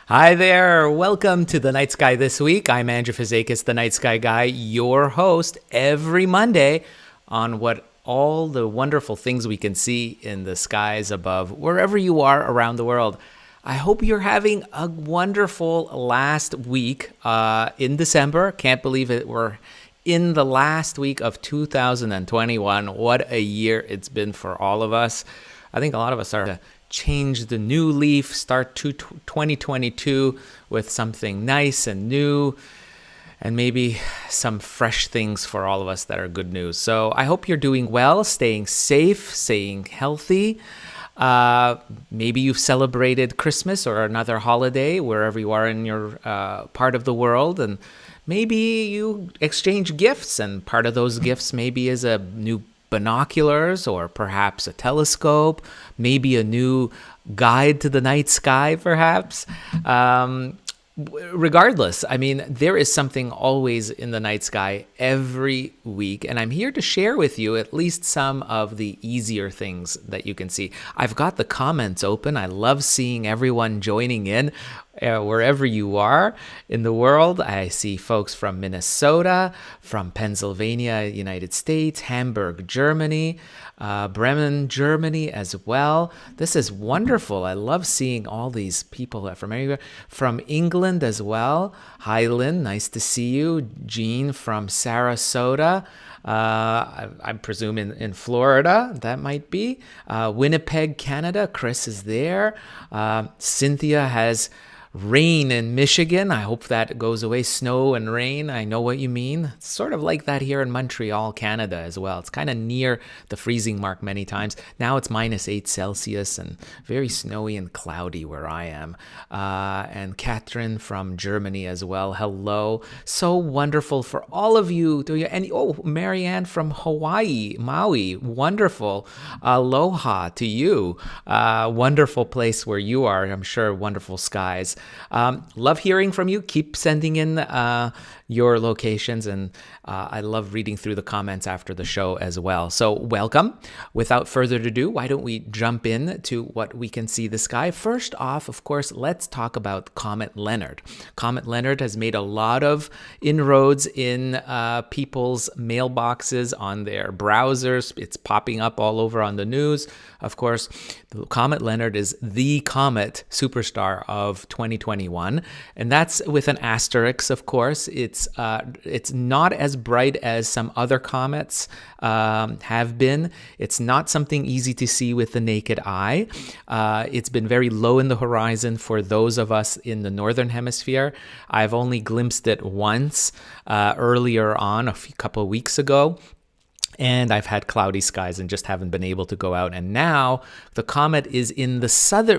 Hi there, welcome to the Night Sky This Week. I'm Andrew Fazekas, the Night Sky Guy, your host every Monday on what all the wonderful things we can see in the skies above, wherever you are around the world. I hope you're having a wonderful last week in December. Can't believe it, we're in the last week of 2021. What a year it's been for all of us. I think a lot of us are change the new leaf, start 2022 with something nice and new, and maybe some fresh things for all of us that are good news. So I hope you're doing well, staying safe, staying healthy. Maybe you've celebrated Christmas or another holiday wherever you are in your part of the world, and maybe you exchange gifts, and part of those gifts maybe is a new binoculars or perhaps a telescope, maybe a new guide to the night sky, perhaps. Regardless, I mean, there is something always in the night sky every week, and I'm here to share with you at least some of the easier things that you can see. I've got the comments open. I love seeing everyone joining in wherever you are in the world. I see folks from Minnesota, from Pennsylvania, United States, Hamburg, Germany, Bremen, Germany as well. This is wonderful. I love seeing all these people from everywhere. From England as well. Hi, Lynn. Nice to see you. Jean from Sarasota. I presume in Florida, that might be. Winnipeg, Canada. Chris is there. Cynthia has rain in Michigan. I hope that goes away. Snow and rain. I know what you mean. It's sort of like that here in Montreal, Canada as well. It's kind of near the freezing mark many times. Now it's -8 Celsius and very snowy and cloudy where I am. And Catherine from Germany as well. Hello. So wonderful for all of you. And Marianne from Hawaii, Maui. Wonderful. Aloha to you. Wonderful place where you are. I'm sure wonderful skies. Love hearing from you. Keep sending in your locations, and I love reading through the comments after the show as well. So welcome. Without further ado, why don't we jump in to what we can see the sky? First off, of course, let's talk about Comet Leonard. Comet Leonard has made a lot of inroads in people's mailboxes, on their browsers. It's popping up all over on the news. Of course, Comet Leonard is the comet superstar of 2021, and that's with an asterisk, of course. It It's not as bright as some other comets have been. It's not something easy to see with the naked eye. It's been very low in the horizon for those of us in the northern hemisphere. I've only glimpsed it once earlier on, couple of weeks ago. And I've had cloudy skies and just haven't been able to go out. And now the comet is in the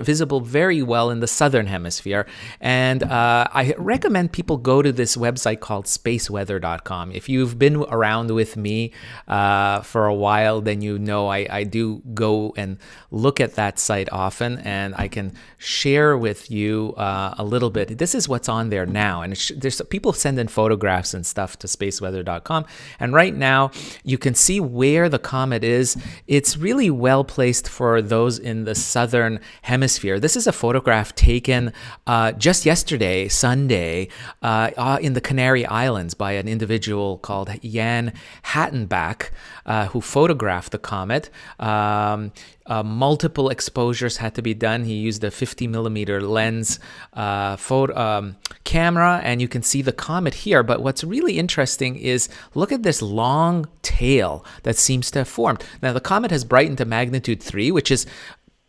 visible very well in the southern hemisphere. And I recommend people go to this website called spaceweather.com. If you've been around with me for a while, then you know I do go and look at that site often, and I can share with you a little bit. This is what's on there now. And there's people send in photographs and stuff to spaceweather.com. And right now you can see where the comet is. It's really well placed for those in the southern hemisphere. This is a photograph taken just yesterday, Sunday, in the Canary Islands by an individual called Jan Hattenbach, who photographed the comet. Multiple exposures had to be done. He used a 50 millimeter lens camera, and you can see the comet here. But what's really interesting is look at this long tail that seems to have formed. Now, the comet has brightened to magnitude 3, which is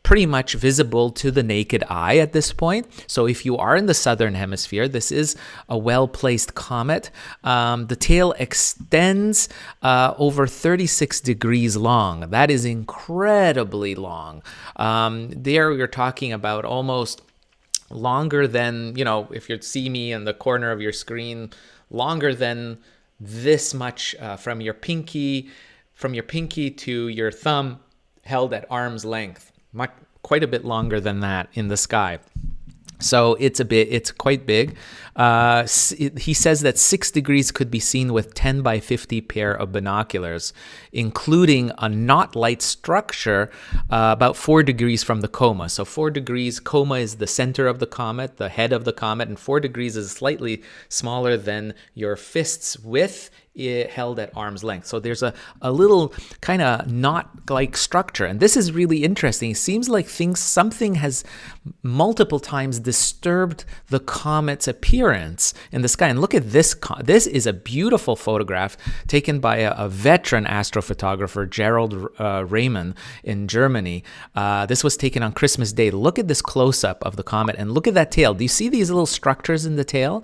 pretty much visible to the naked eye at this point. So if you are in the southern hemisphere, this is a well-placed comet. The tail extends over 36 degrees long. That is incredibly long. There you're talking about almost longer than, if you see me in the corner of your screen, longer than this much from your pinky to your thumb held at arm's length. Quite a bit longer than that in the sky. So it's quite big. He says that 6 degrees could be seen with 10 by 50 pair of binoculars, including a knot-like structure about 4 degrees from the coma. So 4 degrees, coma is the center of the comet, the head of the comet, and 4 degrees is slightly smaller than your fist's width held at arm's length. So there's a little kind of knot-like structure. And this is really interesting. It seems like something has multiple times disturbed the comet's appearance in the sky. And look at this. This is a beautiful photograph taken by a veteran astrophotographer, Gerald Raymond, in Germany. This was taken on Christmas Day. Look at this close-up of the comet and look at that tail. Do you see these little structures in the tail?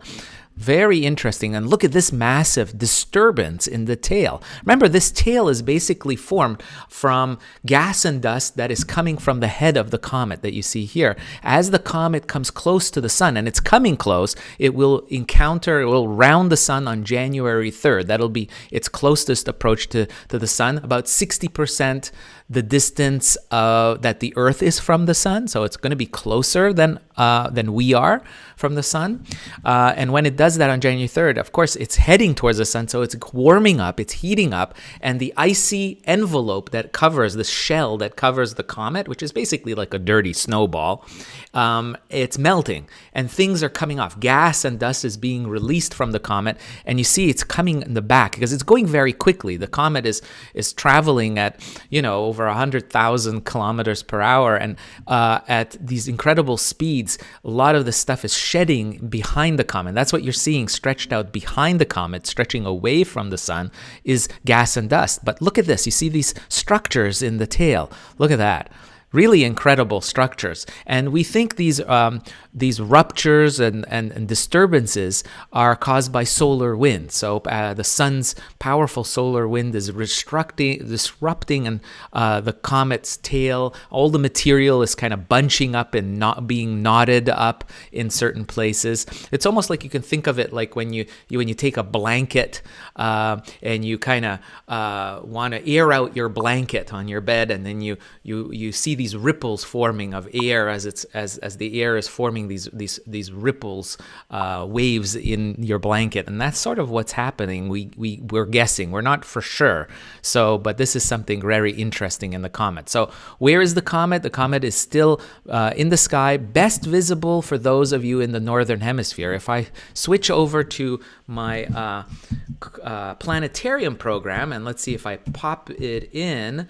Very interesting. And look at this massive disturbance in the tail. Remember, this tail is basically formed from gas and dust that is coming from the head of the comet that you see here. As the comet comes close to the sun, and it's coming close, it will round the sun on January 3rd. That'll be its closest approach to the sun, about 60% the distance that the Earth is from the sun. So it's going to be closer than we are from the sun. And when it does that on January 3rd, of course, it's heading towards the sun. So it's warming up, it's heating up. And the icy envelope that covers, the shell that covers the comet, which is basically like a dirty snowball, it's melting. And things are coming off. Gas and dust is being released from the comet. And you see it's coming in the back because it's going very quickly. The comet is traveling at, over 100,000 kilometers per hour. And at these incredible speeds, a lot of the stuff is shedding behind the comet. That's what you're seeing stretched out behind the comet, stretching away from the sun, is gas and dust. But look at this. You see these structures in the tail. Look at that. Really incredible structures. And we think these ruptures and disturbances are caused by solar wind. So the sun's powerful solar wind is disrupting and the comet's tail. All the material is kind of bunching up and not being knotted up in certain places. It's almost like you can think of it like when you take a blanket and you kind of want to air out your blanket on your bed, and then you see these ripples forming of air as the air is forming these ripples, waves in your blanket, and that's sort of what's happening. We're guessing, we're not for sure. So, but this is something very interesting in the comet. So, where is the comet? The comet is still in the sky, best visible for those of you in the northern hemisphere. If I switch over to my planetarium program, and let's see if I pop it in.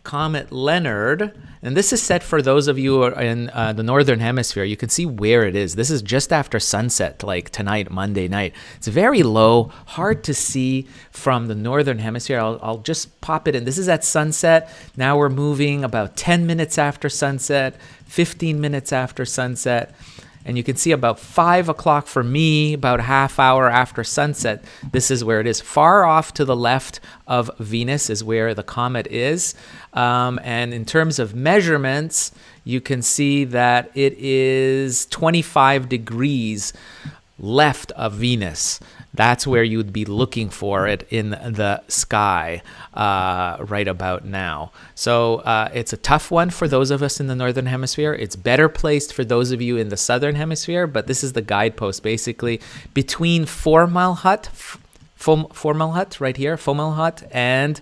Comet Leonard, and this is set for those of you who are in the northern hemisphere. You can see where it is. This is just after sunset, like tonight, Monday night. It's very low, hard to see from the northern hemisphere. I'll just pop it in. This is at sunset. Now we're moving about 10 minutes after sunset, 15 minutes after sunset. And you can see about 5 o'clock for me, about a half hour after sunset, this is where it is. Far off to the left of Venus is where the comet is. And in terms of measurements, you can see that it is 25 degrees left of Venus. That's where you'd be looking for it in the sky right about now. So it's a tough one for those of us in the northern hemisphere. It's better placed for those of you in the southern hemisphere, but this is the guidepost basically between Fomalhaut right here, Fomalhaut, and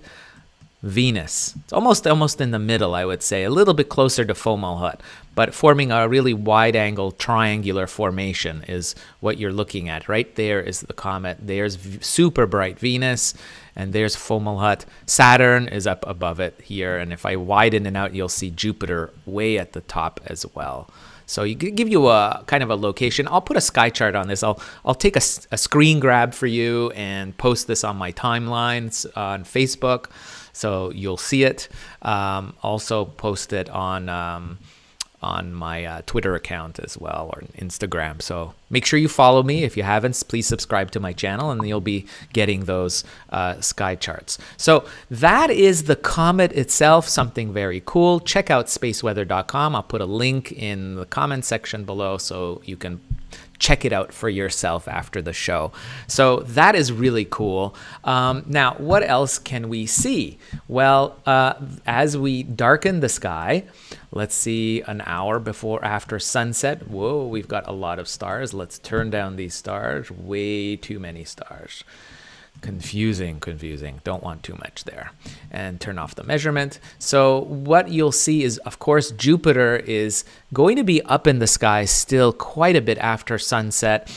Venus. It's almost in the middle, I would say, a little bit closer to Fomalhaut, but forming a really wide-angle triangular formation is what you're looking at. Right there is the comet. There's super bright Venus, and there's Fomalhaut. Saturn is up above it here, and if I widen it out, you'll see Jupiter way at the top as well. So you give you a kind of a location. I'll put a sky chart on this. I'll take a screen grab for you and post this on my timelines on Facebook, so you'll see it. Also post it on my Twitter account as well, or Instagram. So make sure you follow me. If you haven't, please subscribe to my channel, and you'll be getting those sky charts. So that is the comet itself, something very cool. Check out spaceweather.com. I'll put a link in the comment section below so you can check it out for yourself after the show. So that is really cool. Now, what else can we see? Well, as we darken the sky, let's see, an hour before after sunset. Whoa, we've got a lot of stars. Let's turn down these stars. Way too many stars. Confusing. Don't want too much there. And turn off the measurement. So what you'll see is, of course, Jupiter is going to be up in the sky still quite a bit after sunset.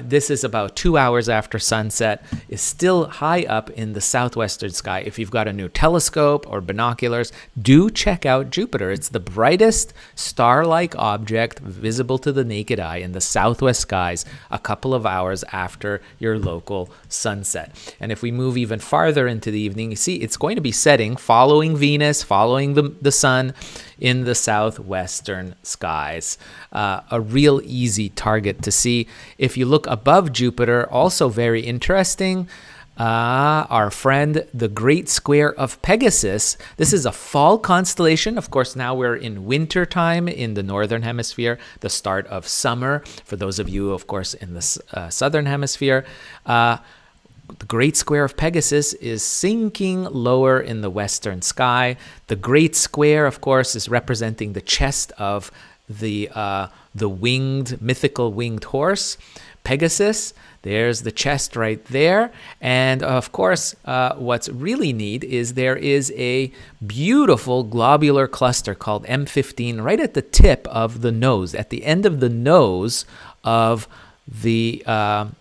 This is about 2 hours after sunset. Is still high up in the southwestern sky. If you've got a new telescope or binoculars, do check out Jupiter. It's the brightest star-like object visible to the naked eye in the southwest skies a couple of hours after your local sunset. And if we move even farther into the evening, you see it's going to be setting, following Venus, following the sun in the southwestern skies. A real easy target to see. If you look above Jupiter, also very interesting, our friend, the Great Square of Pegasus. This is a fall constellation. Of course, now we're in winter time in the northern hemisphere, the start of summer. For those of you, of course, in the southern hemisphere, the Great Square of Pegasus is sinking lower in the western sky. The Great Square, of course, is representing the chest of the mythical winged horse, Pegasus. There's the chest right there. And of course, what's really neat is there is a beautiful globular cluster called M15 right at the tip of the nose, at the end of the nose of the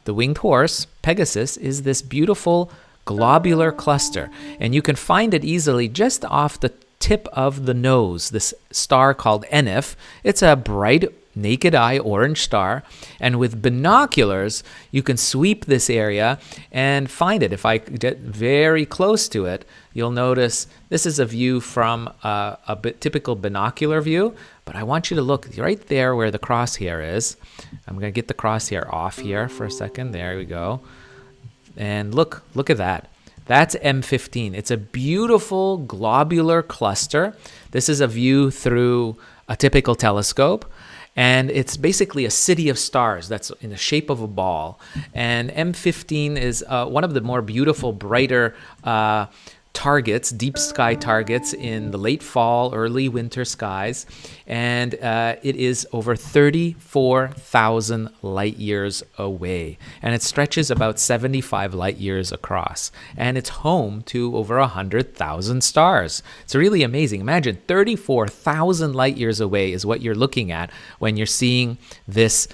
winged horse, Pegasus, is this beautiful globular cluster. And you can find it easily just off the tip of the nose, this star called Enif. It's a bright, naked eye orange star. And with binoculars, you can sweep this area and find it. If I get very close to it, you'll notice this is a view from a typical binocular view. But I want you to look right there where the crosshair is. I'm going to get the crosshair off here for a second. There we go. And look at that. That's M15. It's a beautiful globular cluster. This is a view through a typical telescope. And it's basically a city of stars that's in the shape of a ball. And M15 is one of the more beautiful, brighter targets, deep sky targets in the late fall, early winter skies. And it is over 34,000 light years away. And it stretches about 75 light years across. And it's home to over 100,000 stars. It's really amazing. Imagine 34,000 light years away is what you're looking at when you're seeing this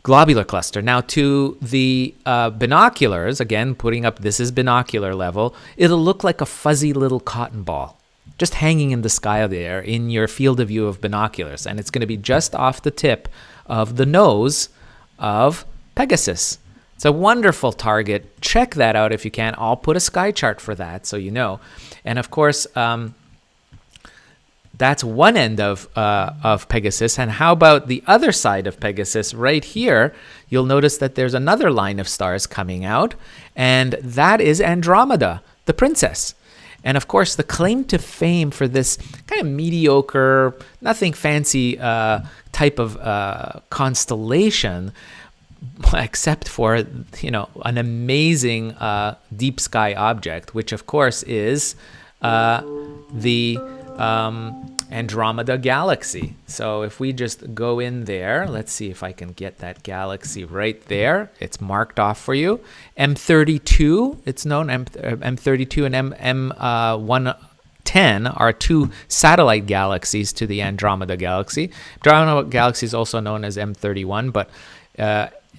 globular cluster. Now, to the binoculars, again, putting up, this is binocular level, it'll look like a fuzzy little cotton ball. just hanging in the sky there in your field of view of binoculars. And it's going to be just off the tip of the nose of Pegasus. It's a wonderful target. Check that out if you can. I'll put a sky chart for that so you know. And of course, that's one end of Pegasus. And how about the other side of Pegasus right here? You'll notice that there's another line of stars coming out, and that is Andromeda, the princess. And of course, the claim to fame for this kind of mediocre, nothing fancy type of constellation, except for, an amazing deep sky object, which of course is the Andromeda Galaxy. So if we just go in there, let's see if I can get that galaxy right there. It's marked off for you. M32, it's known, M32 and M110 are two satellite galaxies to the Andromeda Galaxy. Andromeda Galaxy is also known as M31, but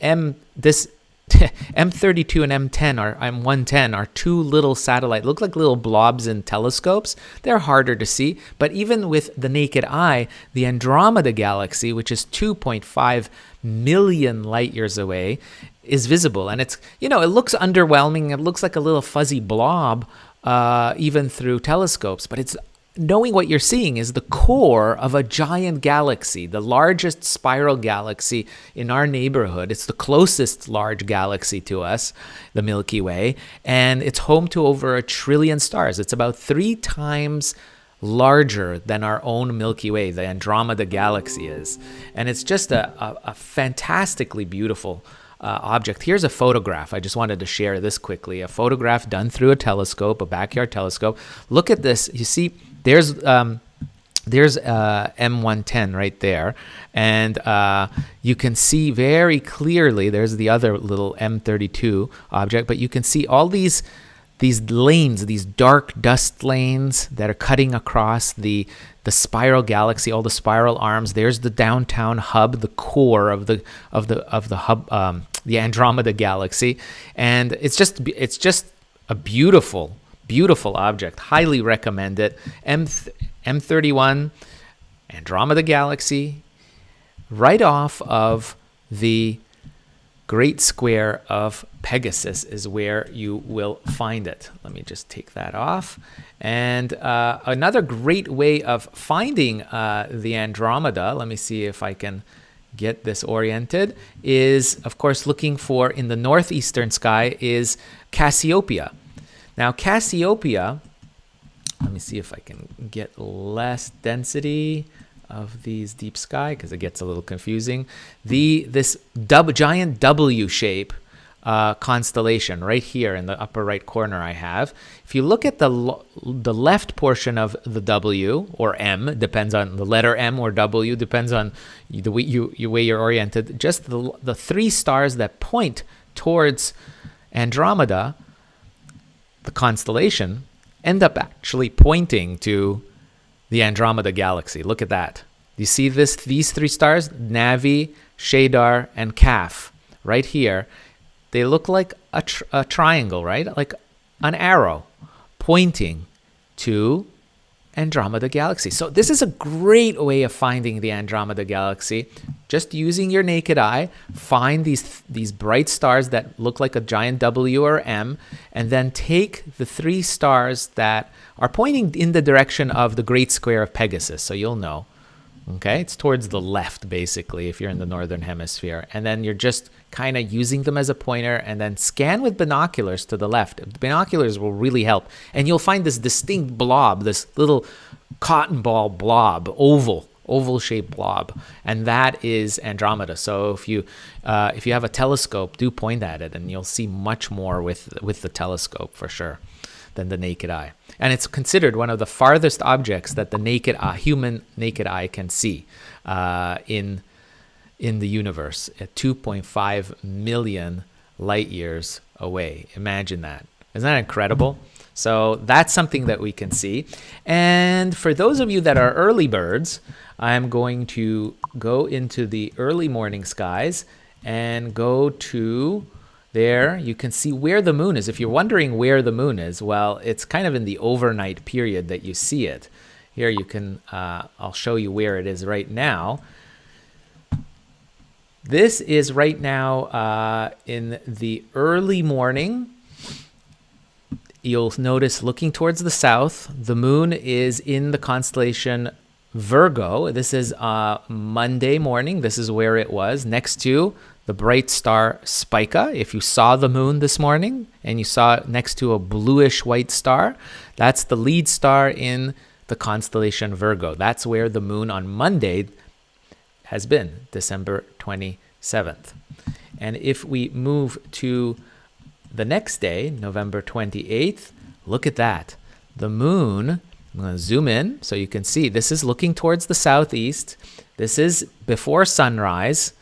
M32 and M110 are two little satellite, look like little blobs in telescopes. They're harder to see, but even with the naked eye, the Andromeda Galaxy, which is 2.5 million light years away, is visible. And it's, it looks underwhelming. It looks like a little fuzzy blob, even through telescopes, but it's knowing what you're seeing is the core of a giant galaxy, the largest spiral galaxy in our neighborhood. It's the closest large galaxy to us, the Milky Way, and it's home to over 1 trillion stars. It's about 3 times larger than our own Milky Way, the Andromeda Galaxy is. And it's just a fantastically beautiful object. Here's a photograph. I just wanted to share this quickly. A photograph done through a telescope, a backyard telescope. Look at this. You see, there's M110 right there, and you can see very clearly. There's the other little M32 object, but you can see all these lanes, these dark dust lanes that are cutting across the spiral galaxy, all the spiral arms. There's the downtown hub, the core of the hub, the Andromeda Galaxy, and it's just a beautiful object. Highly recommend it. M31, Andromeda Galaxy, right off of the Great Square of Pegasus is where you will find it. Let me just take that off. And another great way of finding the Andromeda, let me see if I can get this oriented, is, of course, looking for in the northeastern sky is Cassiopeia. Now, Cassiopeia, let me see if I can get less density of these deep sky because it gets a little confusing. This giant W shape constellation right here in the upper right corner I have. If you look at the left portion of the W or M, depends on the letter M or W, depends on the way you're oriented. Just the 3 stars that point towards Andromeda, the constellation, end up actually pointing to the Andromeda Galaxy. Look at that. You see these 3 stars, Navi, Shadar, and Kaf, right here. They look like a triangle, right? Like an arrow pointing to Andromeda Galaxy. So this is a great way of finding the Andromeda Galaxy. Just using your naked eye, find these bright stars that look like a giant W or M, and then take the 3 stars that are pointing in the direction of the Great Square of Pegasus. So you'll know. Okay, it's towards the left, basically, if you're in the northern hemisphere. And then you're just kind of using them as a pointer, and then scan with binoculars to the left. The binoculars will really help. And you'll find this distinct blob, this little cotton ball blob, oval-shaped blob. And that is Andromeda. So if you have a telescope, do point at it, and you'll see much more with the telescope for sure than the naked eye. And it's considered one of the farthest objects that the human naked eye can see in the universe at 2.5 million light years away. Imagine that. Isn't that incredible? So that's something that we can see. And for those of you that are early birds, I'm going to go into the early morning skies and go to there. You can see where the moon is. If you're wondering where the moon is, well, it's kind of in the overnight period that you see it. Here you can, I'll show you where it is right now. This is right now in the early morning. You'll notice looking towards the south, the moon is in the constellation Virgo. This is Monday morning. This is where it was, next to the bright star Spica. If you saw the moon this morning and you saw it next to a bluish white star, that's the lead star in the constellation Virgo. That's where the moon on Monday has been, December 27th. And if we move to the next day, November 28th, look at that. The moon, I'm going to zoom in so you can see, this is looking towards the southeast. This is before sunrise.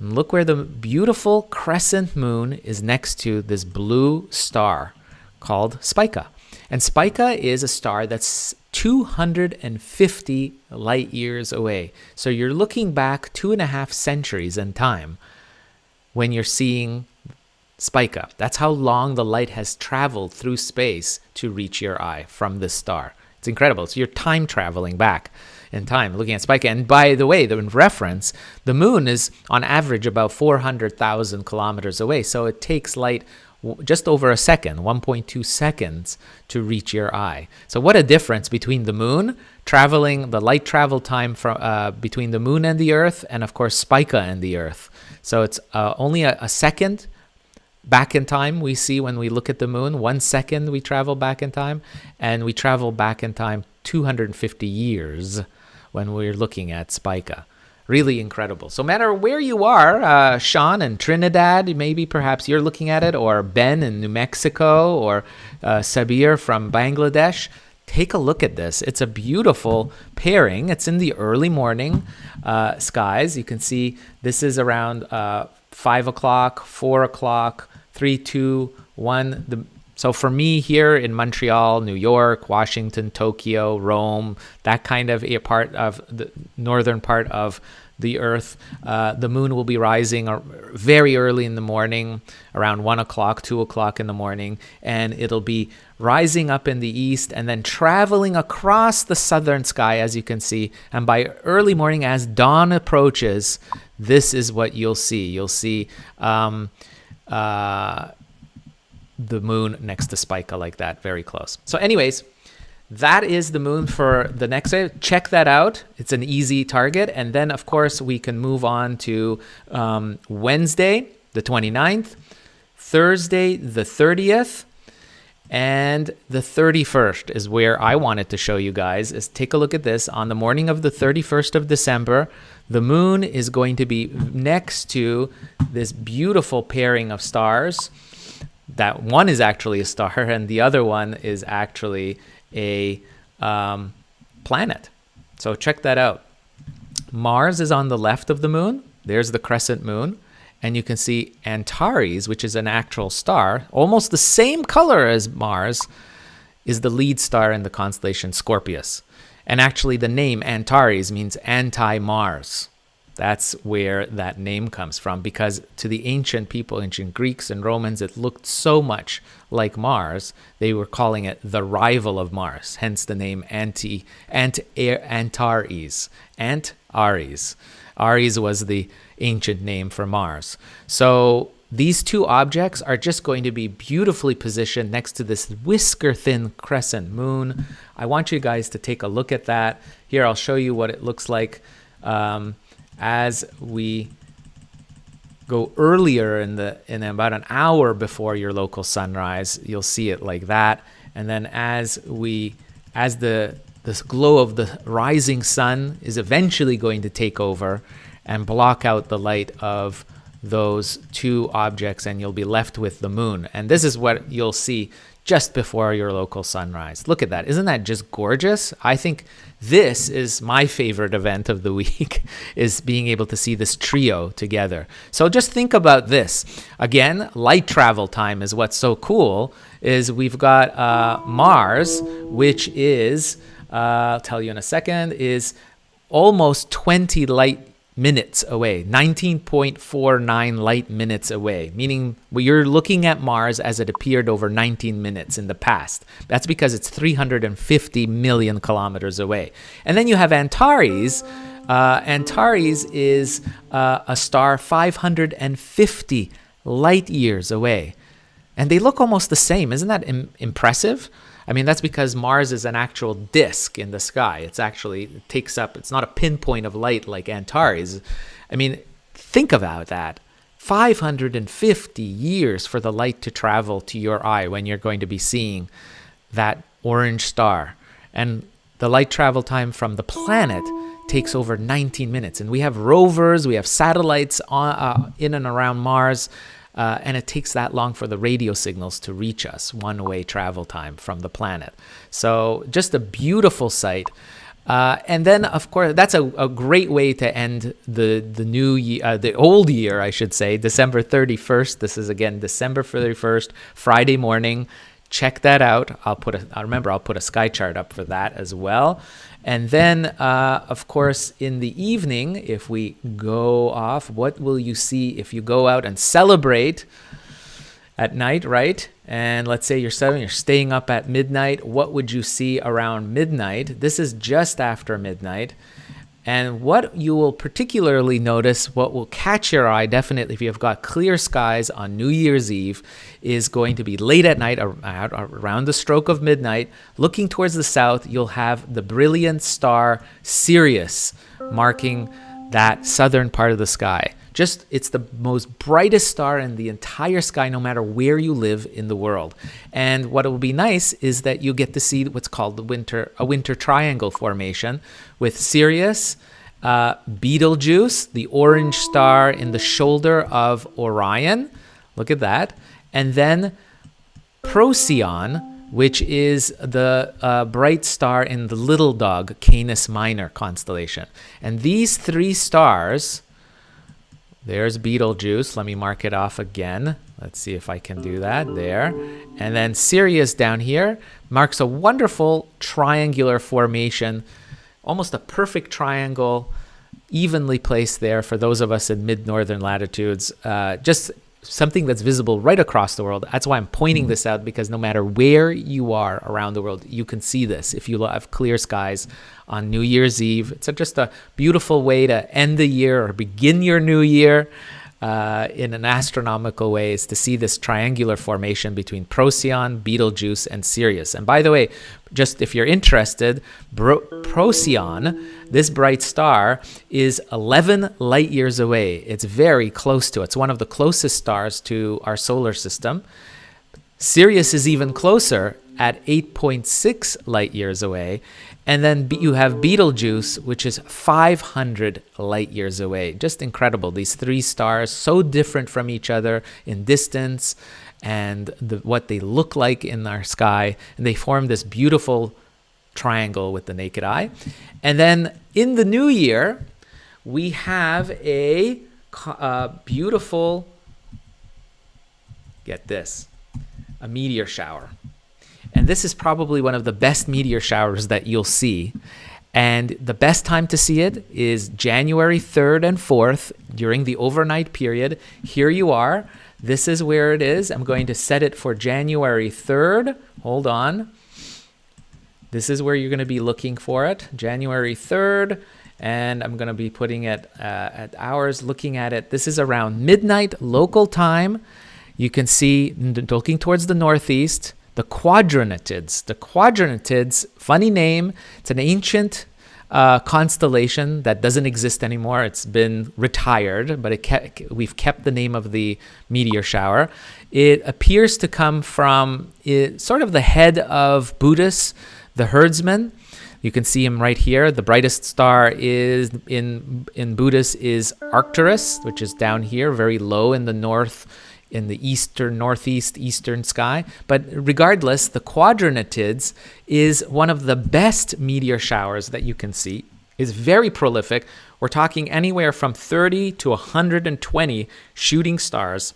And look where the beautiful crescent moon is next to this blue star called Spica. And Spica is a star that's 250 light years away. So you're looking back 2.5 centuries in time when you're seeing Spica. That's how long the light has traveled through space to reach your eye from this star. It's incredible. So you're time traveling back in time looking at Spica. And by the way, in reference, the moon is on average about 400,000 kilometers away. So it takes light just over a second, 1.2 seconds to reach your eye. So what a difference between the moon traveling, the light travel time from between the moon and the Earth, and of course Spica and the Earth. So it's only a second back in time we see when we look at the moon. 1 second we travel back in time, and we travel back in time 250 years when we're looking at Spica. Really incredible. So no matter where you are, Sean in Trinidad, maybe perhaps you're looking at it, or Ben in New Mexico, or Sabir from Bangladesh, take a look at this. It's a beautiful pairing. It's in the early morning skies. You can see this is around 5 o'clock, 4 o'clock, 3, 2, 1. So for me here in Montreal, New York, Washington, Tokyo, Rome, that kind of a part of the northern part of the Earth, the moon will be rising very early in the morning, around 1 o'clock, 2 o'clock in the morning, and it'll be rising up in the east and then traveling across the southern sky, as you can see. And by early morning, as dawn approaches, this is what you'll see. You'll see the moon next to Spica like that, very close. So anyways, that is the moon for the next day. Check that out. It's an easy target. And then, of course, we can move on to Wednesday, the 29th, Thursday, the 30th, and the 31st is where I wanted to show you guys. Is take a look at this. On the morning of the 31st of December, the moon is going to be next to this beautiful pairing of stars. That one is actually a star, and the other one is actually a planet. So check that out. Mars is on the left of the moon. There's the crescent moon. And you can see Antares, which is an actual star, almost the same color as Mars, is the lead star in the constellation Scorpius. And actually the name Antares means anti-Mars. That's where that name comes from, because to the ancient people, ancient Greeks and Romans, it looked so much like Mars, they were calling it the rival of Mars, hence the name Antares. Antares. Ares was the ancient name for Mars. So these two objects are just going to be beautifully positioned next to this whisker-thin crescent moon. I want you guys to take a look at that. Here, I'll show you what it looks like as we go earlier in about an hour before your local sunrise. You'll see it like that. And then as the glow of the rising sun is eventually going to take over and block out the light of those two objects, and you'll be left with the moon. And this is what you'll see just before your local sunrise. Look at that. Isn't that just gorgeous? I think this is my favorite event of the week, is being able to see this trio together. So just think about this. Again, light travel time is what's so cool, is we've got Mars, which is, I'll tell you in a second, is almost 20 light minutes away, 19.49 light minutes away, meaning you're looking at Mars as it appeared over 19 minutes in the past. That's because it's 350 million kilometers away. And then you have Antares. Antares is a star 550 light years away. And they look almost the same. Isn't that impressive? I mean, that's because Mars is an actual disk in the sky. It's not a pinpoint of light like Antares. I mean, think about that. 550 years for the light to travel to your eye when you're going to be seeing that orange star. And the light travel time from the planet takes over 19 minutes. And we have rovers, we have satellites in and around Mars. And it takes that long for the radio signals to reach us, one-way travel time from the planet. So just a beautiful sight. And then, of course, that's a great way to end the new year, the old year, I should say, December 31st. This is, again, December 31st, Friday morning. Check that out. I'll put a sky chart up for that as well. And then, of course, in the evening, if we go off, what will you see if you go out and celebrate at night, right? And let's say you're staying up at midnight. What would you see around midnight? This is just after midnight. And what you will particularly notice, what will catch your eye, definitely if you've got clear skies on New Year's Eve, is going to be late at night, around the stroke of midnight. Looking towards the south, you'll have the brilliant star Sirius marking that southern part of the sky. It's the most brightest star in the entire sky, no matter where you live in the world. And what will be nice is that you get to see what's called a winter triangle formation with Sirius, Betelgeuse, the orange star in the shoulder of Orion. Look at that. And then Procyon, which is the bright star in the little dog Canis Minor constellation. And these three stars... There's Betelgeuse. Let me mark it off again. Let's see if I can do that. There. And then Sirius down here marks a wonderful triangular formation, almost a perfect triangle, evenly placed there for those of us in mid-northern latitudes. Just something that's visible right across the world. That's why I'm pointing this out, because no matter where you are around the world, you can see this if you have clear skies on New Year's Eve. It's just a beautiful way to end the year or begin your new year in an astronomical way, is to see this triangular formation between Procyon, Betelgeuse, and Sirius. And by the way, just if you're interested, Procyon, this bright star, is 11 light years away. It's very close to it. It's one of the closest stars to our solar system. Sirius is even closer at 8.6 light years away. And then you have Betelgeuse, which is 500 light years away. Just incredible. These three stars, so different from each other in distance and what they look like in our sky. And they form this beautiful triangle with the naked eye. And then in the new year, we have a beautiful, get this, a meteor shower. And this is probably one of the best meteor showers that you'll see. And the best time to see it is January 3rd and 4th during the overnight period. Here you are. This is where it is. I'm going to set it for January 3rd. Hold on. This is where you're going to be looking for it, January 3rd. And I'm going to be putting it at hours, looking at it. This is around midnight local time. You can see, looking towards the northeast, the Quadrantids. The Quadrantids, funny name. It's an ancient constellation that doesn't exist anymore. It's been retired, but we've kept the name of the meteor shower. It appears to come from sort of the head of Buddhas, the herdsman. You can see him right here. The brightest star is in Buddhas is Arcturus, which is down here, very low in the north, in the eastern, northeast, eastern sky. But regardless, the Quadrantids is one of the best meteor showers that you can see. It's very prolific. We're talking anywhere from 30 to 120 shooting stars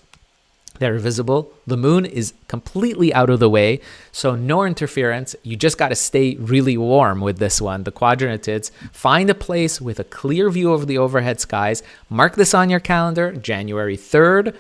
They're visible. The moon is completely out of the way, so no interference. You just got to stay really warm with this one, the quadrantids. Find a place with a clear view of the overhead skies. Mark this on your calendar, January 3rd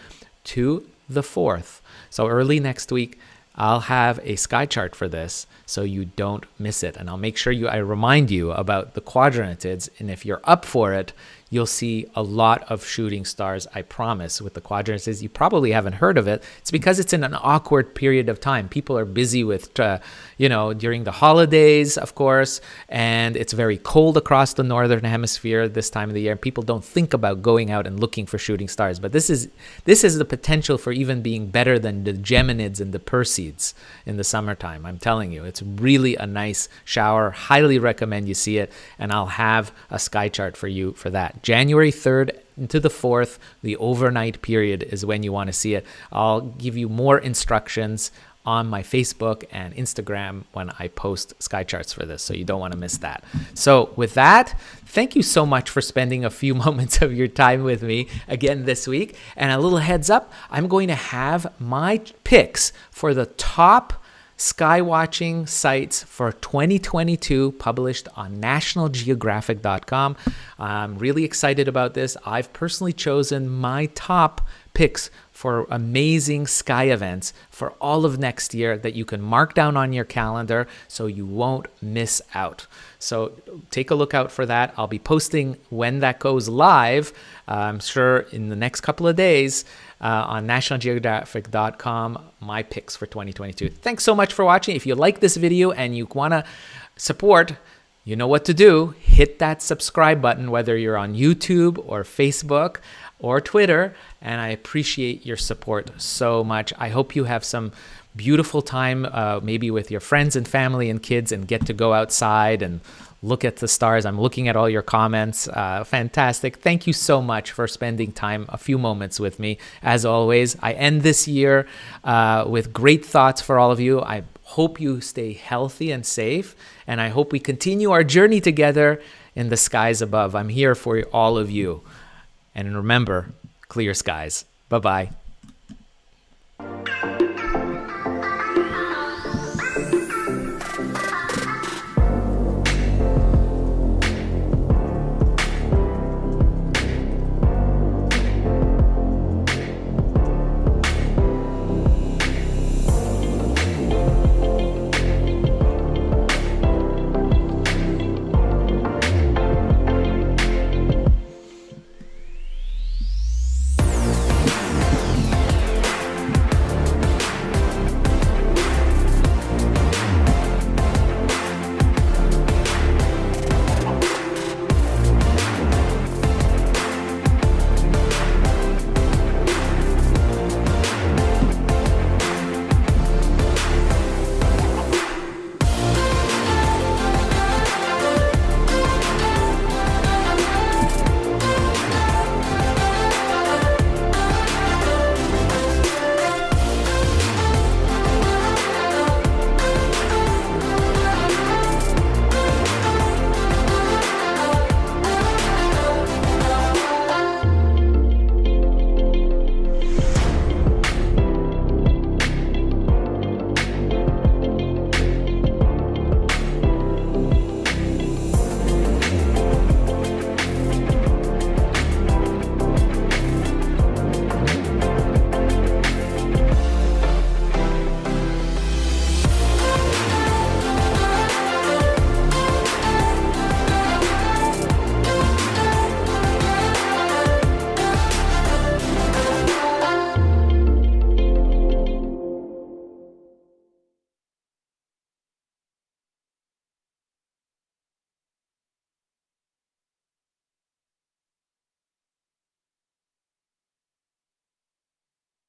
to the 4th. So early next week, I'll have a sky chart for this so you don't miss it. And I'll make sure I remind you about the quadrantids. And if you're up for it, you'll see a lot of shooting stars, I promise, with the quadrantids. You probably haven't heard of it. It's because it's in an awkward period of time. People are busy with, during the holidays, of course, and it's very cold across the northern hemisphere this time of the year. People don't think about going out and looking for shooting stars. But this is the potential for even being better than the Geminids and the Perseids in the summertime. I'm telling you, it's really a nice shower. Highly recommend you see it, and I'll have a sky chart for you for that. January 3rd to the 4th, the overnight period is when you want to see it. I'll give you more instructions on my Facebook and Instagram when I post sky charts for this, so you don't want to miss that. So with that, thank you so much for spending a few moments of your time with me again this week. And a little heads up, I'm going to have my picks for the top sky watching sites for 2022 published on nationalgeographic.com. I'm really excited about this. I've personally chosen my top picks for amazing sky events for all of next year that you can mark down on your calendar so you won't miss out. So take a look out for that. I'll be posting when that goes live, I'm sure in the next couple of days, on nationalgeographic.com, my picks for 2022. Thanks so much for watching. If you like this video and you want to support, you know what to do. Hit that subscribe button, whether you're on YouTube or Facebook or Twitter, and I appreciate your support so much. I hope you have some beautiful time, maybe with your friends and family and kids, and get to go outside and look at the stars. I'm looking at all your comments. Fantastic. Thank you so much for spending time, a few moments with me. As always, I end this year with great thoughts for all of you. I hope you stay healthy and safe, and I hope we continue our journey together in the skies above. I'm here for all of you. And remember, clear skies. Bye-bye.